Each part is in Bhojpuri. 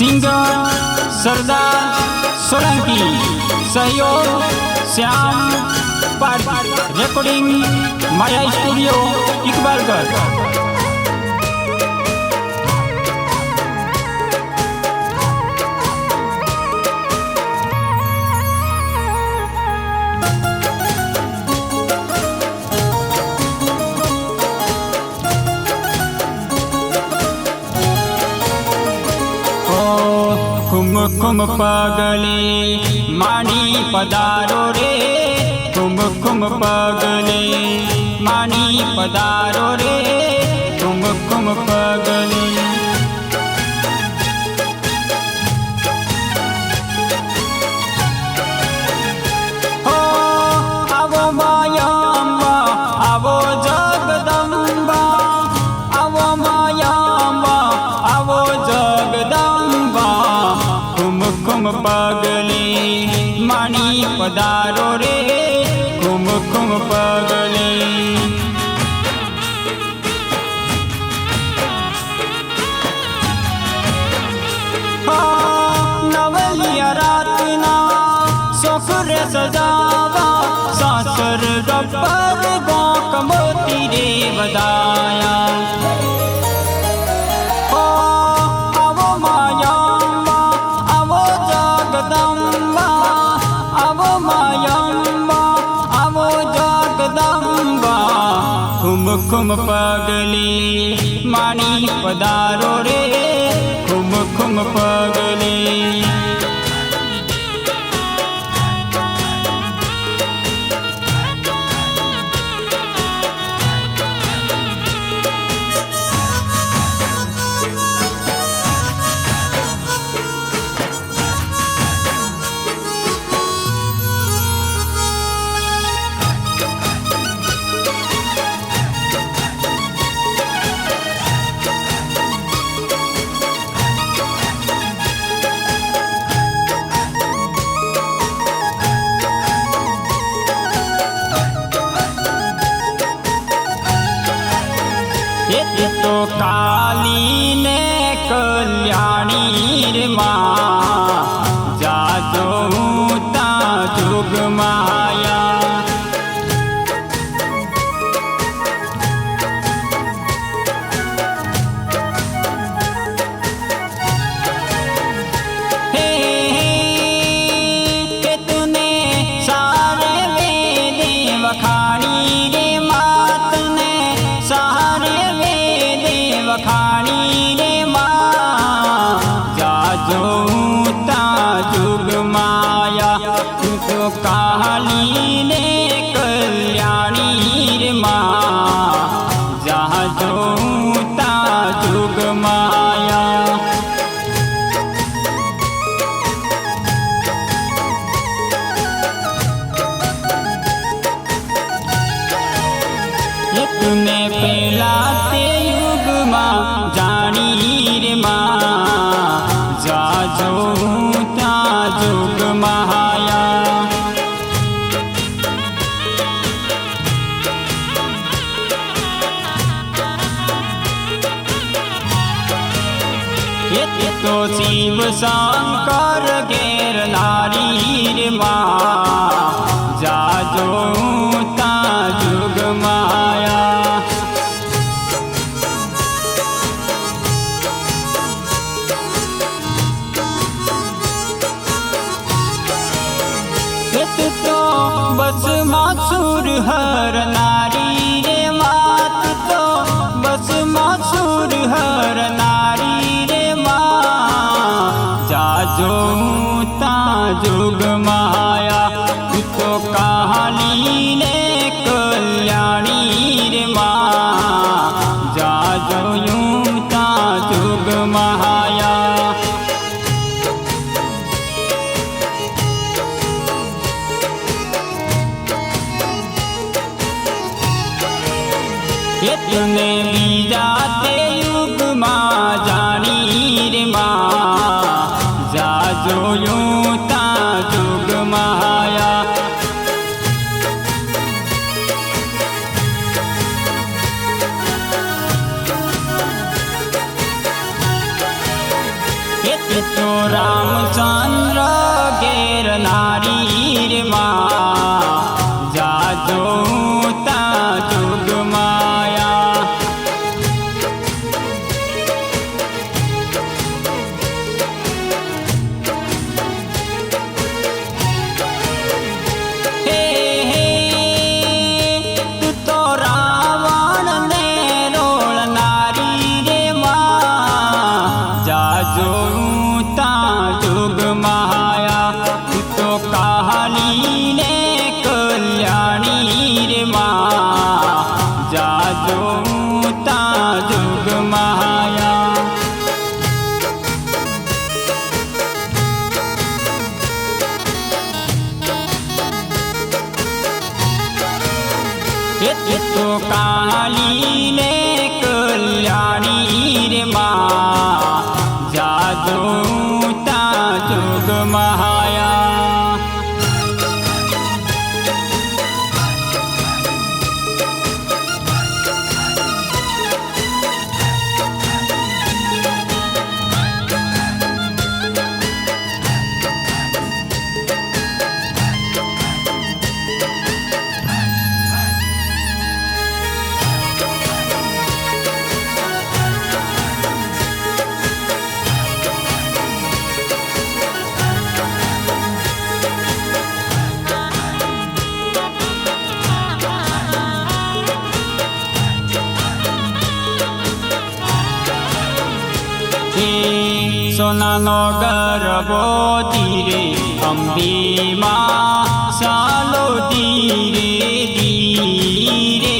सिंगर सरदार सोलंकी, सहयोग श्याम पार्टी, रिकॉर्डिंग माया स्टूडियो इकबालगढ़। खुम खुम पगले मानी पधारो रे, खुम खुम पगले मानी पधारो रे, खुम खुम पगले। हो आवो मायाम्बा, आवो जगदम्बा, आवो मायाम्बा, आवो जगदम्बा, खुम पगले मानी पधारो रे, खुम खुम पगले। नवलिया रातना सोखर सजावा, सासर गब्बर गौक मोती रे बदाया। आवो मायाम्बा, आवो जगदम्बा, आवो मायाम्बा, आवो जगदम्बा, खुम खुम पगले मानी पधारो रे, खुम खुम पगले। ये तो काली ने कल्याणी रे माँ, जाजो ता जुग माया। हे के तूने सारे वेदे वखाणी रे माँ, तूने सारे वखाणी रे माँ, जाजो ता जुग माया। तू तो काली ने कल्याणी रे माँ, जाजो ता जुग माया। ये तूने पहला युग माँ जानी रे माँ, जाजो ता जुग माया। ये तो शिव शंकर घेर नारी रे माँ, जाजो ता जुग माया। तो बस मासूर हर नारी रे मात, तो बस मासूर हर नारी रे माँ, जाजो ता जुग माया। तू तो काली ने कल्याणी रे माँ, जाजो यूं ता जुग माया। ये तूने बीजाते युग माँ जानी रे माँ, जाजो यूं ता जुग माया। ये એ તો કાળી ને કલ્યાણી રે માં જાજો તા જોગ મહાયા સોનાનો ગરબો ધીરે અંબી માં સાલો ધીરે ધીરે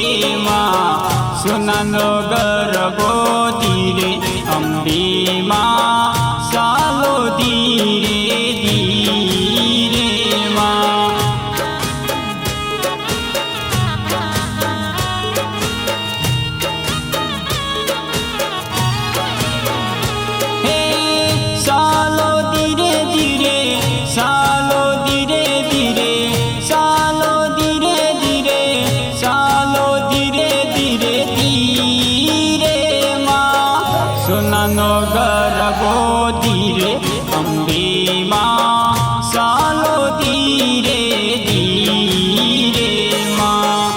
માં સોનાનો ગરબો ધીરે અંબી માં સાલો ધીરે ધીરે માં સોનાનો ગરબો ધીરે અંબી માં સાલો ધીરે ધીરે માં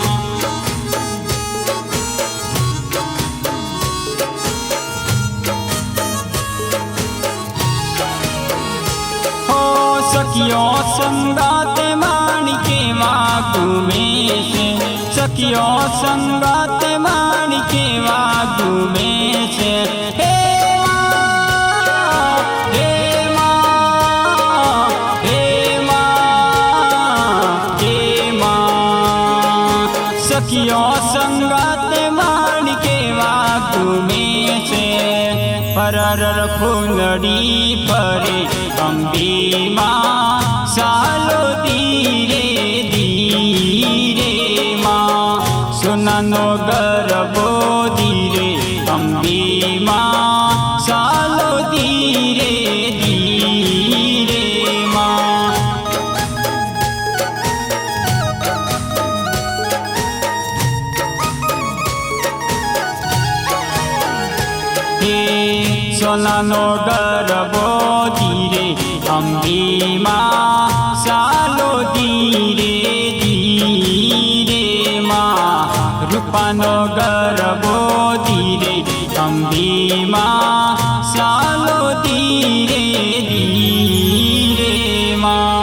હો સખીઓ સંગાતે માણિકે માં ઘૂમે છે સખીઓ સંગાતે માણિકે માં ઘૂમે છે સખીઓ સંગાતે માણિકે માં ઘૂમે છે પરર ફૂલડી ફરે અંબી માં સાલો ધીરે ધીરે માં સોનાનો ગરબો ધીરે અંબી માં સાલો ધીરે ધીરે માં સોનાનો ગરબો ધીરે અંબી માં સાલો ધીરે ધીરે માં રૂપાનો ગરબો ધીરે અંબી માં સાલો ધીરે ધીરે માં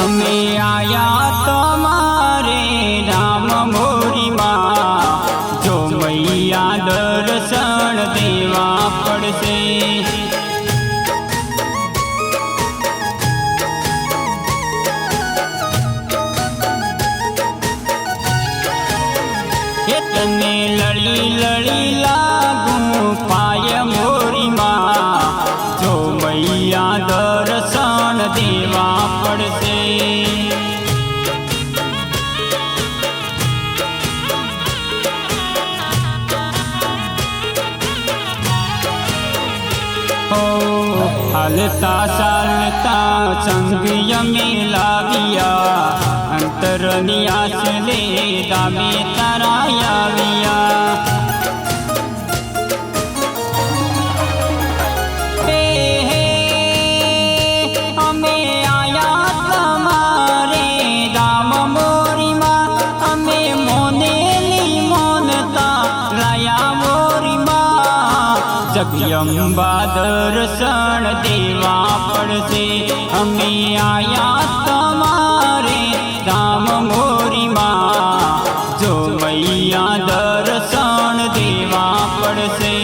અમે આયા તમારે રામ મોરી માં જો મૈયા દર્શન દેવા પડશે તને લડી લડી લાગુ પાય મોરી માં જો મૈયા દર્શન દેવા પડશે હાલતા ચાલતા સંગ અમે લાવ્યા અંતરની આસ લે દામે તારા આવ્યા અમે આયા તમારે દામ મોરીમાં અમે મોનેલી મોનતા લાયા મોરીમાં જગ્યા અંબા દર્શન દેવા પડશે અમે આયા તમારે ધામ મોરીમાં જો મૈયા દર્શન દેવા પડશે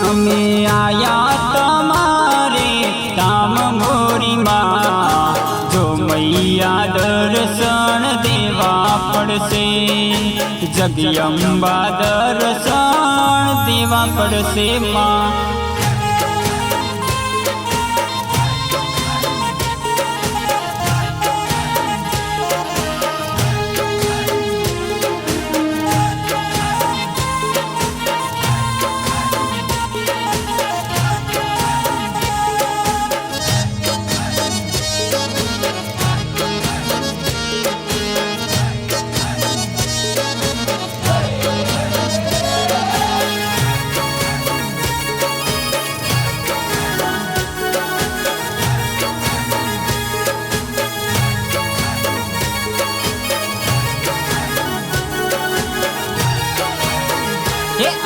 અમે આયા તમારે ધામ મોરીમાં જો મૈયા દર્શન દેવા પડશે જગદંબા દર્શન દેવા પડશે માં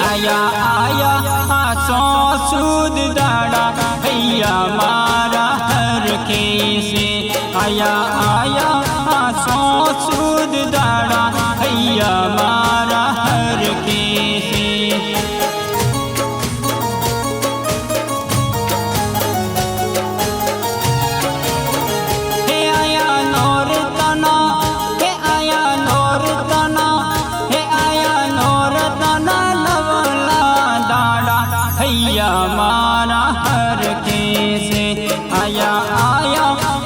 आया आया आसो सूद दाड़ा भैया मारा हर के से आया आया आसो सूद दाड़ा भैया मारा हर के से मारा हर के से आया आया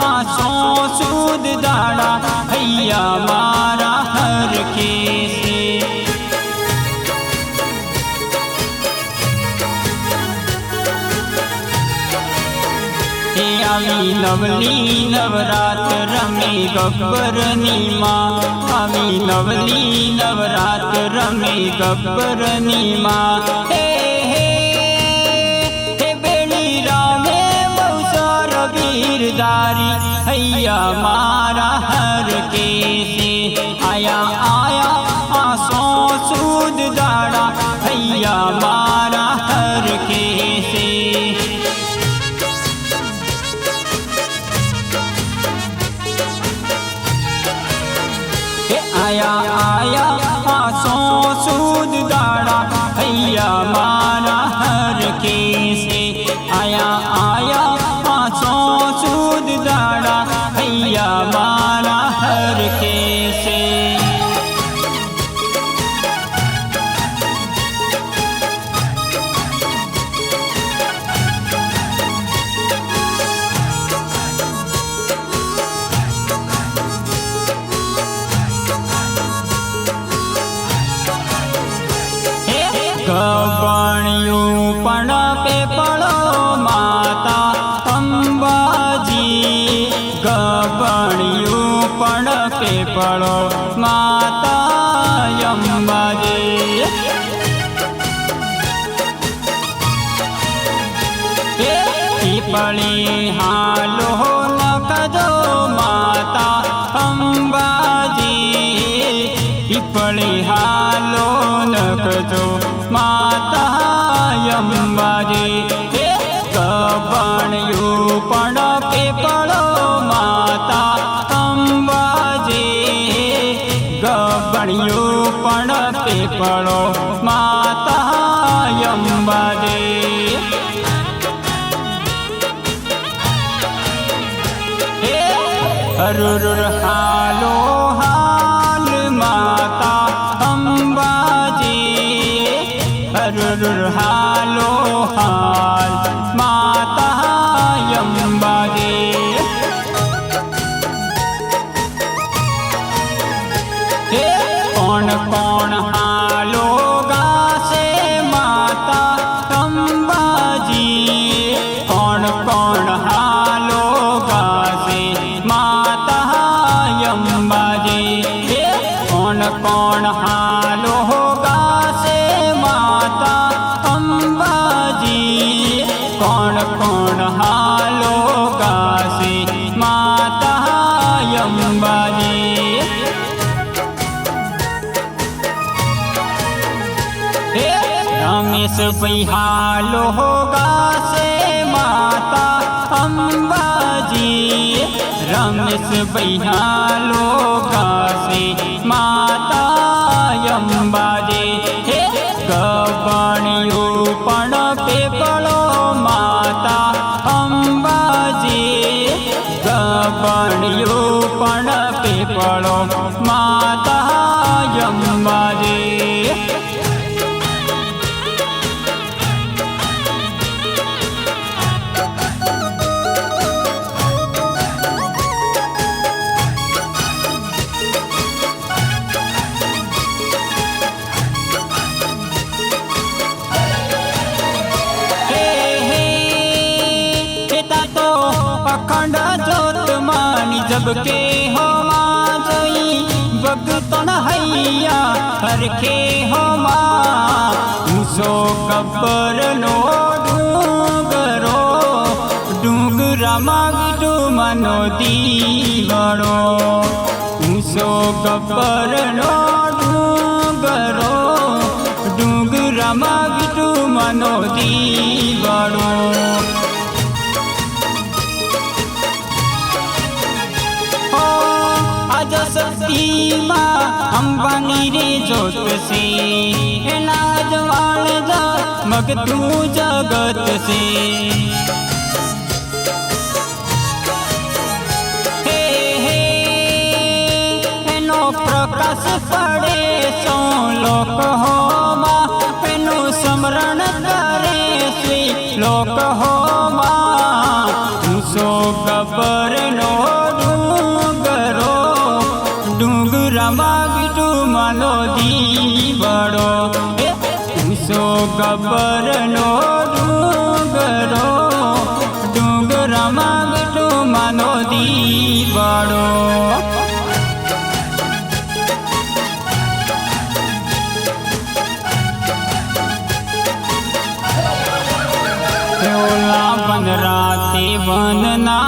आसो सूद दाड़ा भैया मारा हर के से आवी नवली नवरात रमे गब्बरनी माँ आवी नवली नवरात रमे गब्बरनी माँ वीरदारी हैया मारा हर के से आया आया आसो सूद दाड़ा हैया मारा हर के से आया आया आसो सूद दाड़ा हैया मारा हर के से आया आया आसो सूद दाड़ा भैया मारा हर के से गबणियों पण पे पड़ो माता अंबाजी गबणियों पण पे पड़ो माता अंबाजी पीपली हालो नखदो माता अंबाजी पीपली हालो नखदो माता अंबाजी गबणियों पण पे पड़ो माता अंबाजी गबणियों पण पे पड़ो माता अंबाजी हरुर हालो हाल माता अंबाजी हरुर हालो हाल माता अंबाजी कौन कौन हालो गासे माता अंबाजी कौन कौन हालो गासे माता अंबाजी कौन कौन हालो गासे माता अंबाजी कौन कौन हालो गासे माता અંબાજી रमेश बहालो गासे माता अंबाजी रमेश बहालो गासे माता अंबाजी गबणियो पण पेपलो माता अंबाजी गबणियो पण पेपलो माता अंबाजी अखंड जोत मानी जबके हो माँ जोई भगतन हैया हरखे हो माँ ऊसो गब्बर नो डूंगरो डूंगरा मागिटू मनो दीवड़ो ऊसो गब्बर नो डूंगरो डूंगरा मागिटू मनो दीवड़ो शक्ति माँ अंबानी रे जोत से लाज वाल जा मग तू जगत से हे हे एनो प्रकाश पड़े सो लोक हो माँ एनो स्मरण करे स्वी लोक हो माँ सो गब्बर नो मागिटू मनो दीवड़ो ऊसो गब्बर नो डूंगरो डूंगरा मागिटू मनो दीवड़ो ओला बनराते वनना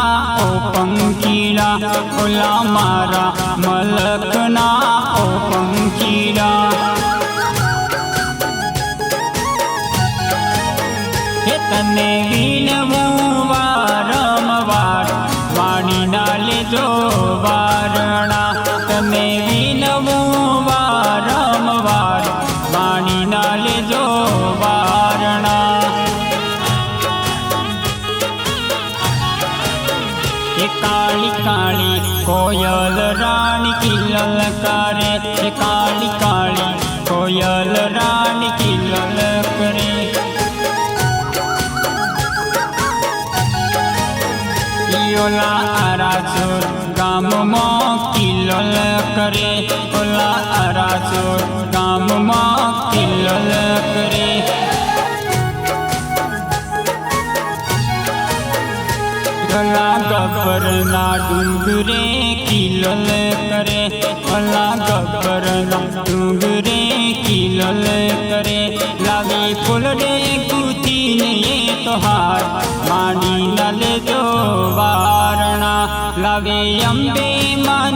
ओ पंखीड़ा ओला मारा मलकना ओ पंखीड़ा हे तने वीणवू वारंवार वाणी नाले जो वारणा तने वीणवू वारंवार वाणी नाले जो वारणा काली काली कोयल रानी की ललकारे काली काली कोयल रानी की ललकारे ओला अरासुर गाम माँ की ललकारे ओला अरासुर गाम माँ की ललकारे ओला गब्बर ना डूंगरे की ललकारे ओला गब्बर ना डूंगरे की ललकारे लावी फुलड़े गुथी ने ये तोहार मानी नल जो वारणा लावे अम्बे माँ